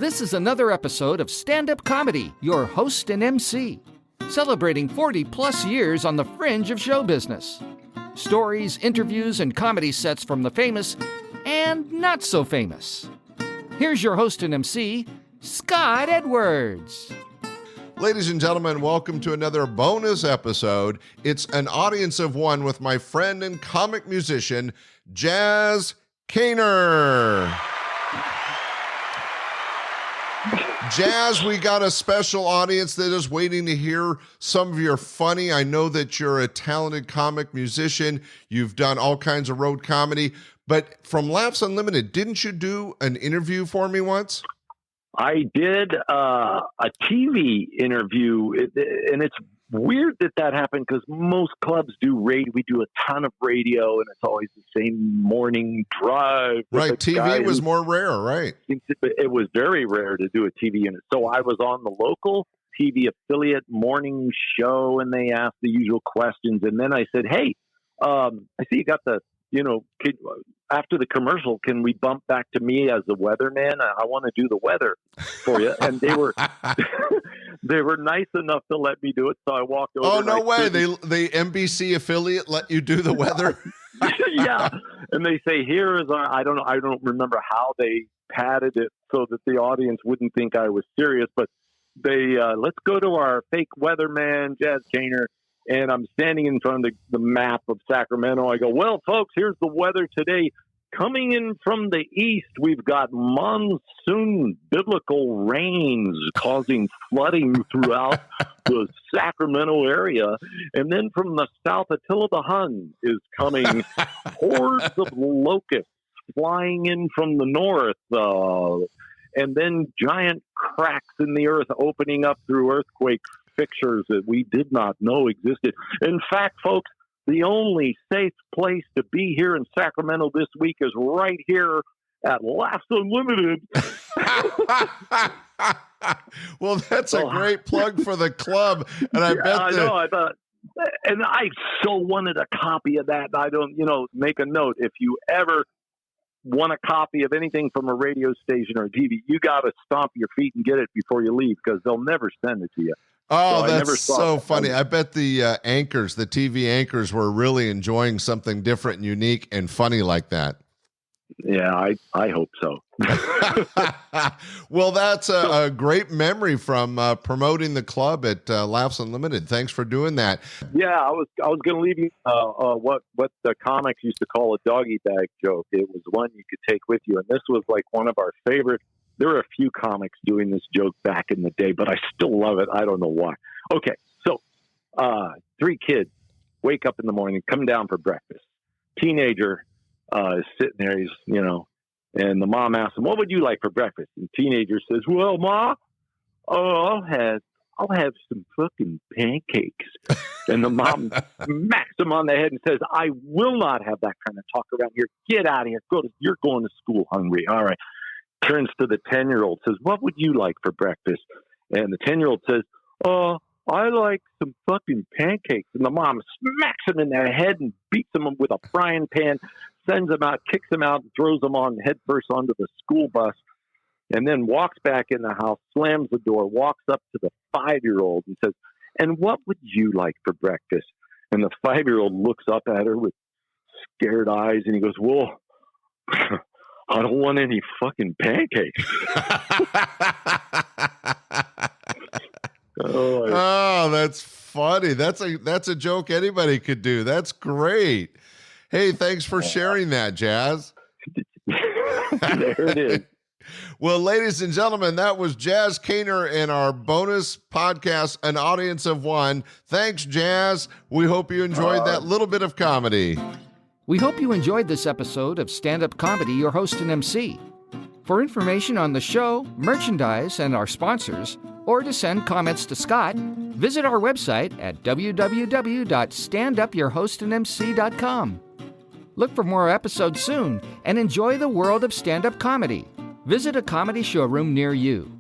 This is another episode of Standup Comedy, your host and MC, celebrating 40-plus years on the fringe of show business. Stories, interviews, and comedy sets from the famous and not so famous. Here's your host and MC, Scott Edwards. Ladies and gentlemen, welcome to another bonus episode. It's an audience of one with my friend and comic musician, Jaz Kaner. Jaz, we got a special audience that is waiting to hear some of your funny. I know that you're a talented comic musician. You've done all kinds of road comedy. But from Laughs Unlimited, didn't you do an interview for me once? I did a TV interview, and it's weird that happened because most clubs do radio. We do a ton of radio, and it's always the same morning drive. Right, TV was more rare, right? It was very rare to do a TV interview. So I was on the local TV affiliate morning show, and they asked the usual questions. And then I said, hey, I see you got the, after the commercial, can we bump back to me as the weatherman? I want to do the weather for you. And they were they were nice enough to let me do it. So I walked over. Oh, no way. The NBC affiliate let you do the weather? Yeah. And they say, here is our, I don't remember how they padded it so that the audience wouldn't think I was serious, but they, let's go to our fake weatherman, Jaz Kaner. And I'm standing in front of the map of Sacramento. I go, well, folks, here's the weather today. Coming in from the east, we've got monsoon biblical rains causing flooding throughout the Sacramento area. And then from the south, Attila the Hun is coming. Hordes of locusts flying in from the north. And then giant cracks in the earth opening up through earthquake fixtures that we did not know existed. In fact, folks, the only safe place to be here in Sacramento this week is right here at Laughs Unlimited. Well, that's a great plug for the club. And I thought, and I so wanted a copy of that. I don't, make a note. If you ever want a copy of anything from a radio station or TV, you got to stomp your feet and get it before you leave because they'll never send it to you. Oh, so that's so funny. I bet the anchors, the TV anchors were really enjoying something different and unique and funny like that. Yeah, I hope so. Well, that's a great memory from promoting the club at Laughs Unlimited. Thanks for doing that. Yeah, I was going to leave you what the comics used to call a doggy bag joke. It was one you could take with you, and this was like one of our favorite. There were a few comics doing this joke back in the day, but I still love it. I don't know why. Okay, so 3 kids wake up in the morning, come down for breakfast. Teenager is sitting there, he's, and the mom asks him, what would you like for breakfast? And teenager says, well, Ma, I'll have some fucking pancakes. And the mom smacks him on the head and says, I will not have that kind of talk around here. Get out of here. You're going to school hungry. All right. Turns to the 10-year-old, says, what would you like for breakfast? And the 10-year-old says, I like some fucking pancakes. And the mom smacks him in the head and beats him with a frying pan, sends him out, kicks him out, and throws him on head first onto the school bus, and then walks back in the house, slams the door, walks up to the 5-year-old and says, and what would you like for breakfast? And the 5-year-old looks up at her with scared eyes, and he goes, well, I don't want any fucking pancakes. Oh, that's funny. That's a joke anybody could do. That's great. Hey, thanks for sharing that, Jaz. There it is. Well, ladies and gentlemen, that was Jaz Kaner in our bonus podcast, An Audience of One. Thanks, Jaz. We hope you enjoyed that little bit of comedy. We hope you enjoyed this episode of Stand-Up Comedy, your host and MC. For information on the show, merchandise, and our sponsors, or to send comments to Scott, visit our website at www.standupyourhostandmc.com. Look for more episodes soon and enjoy the world of stand-up comedy. Visit a comedy showroom near you.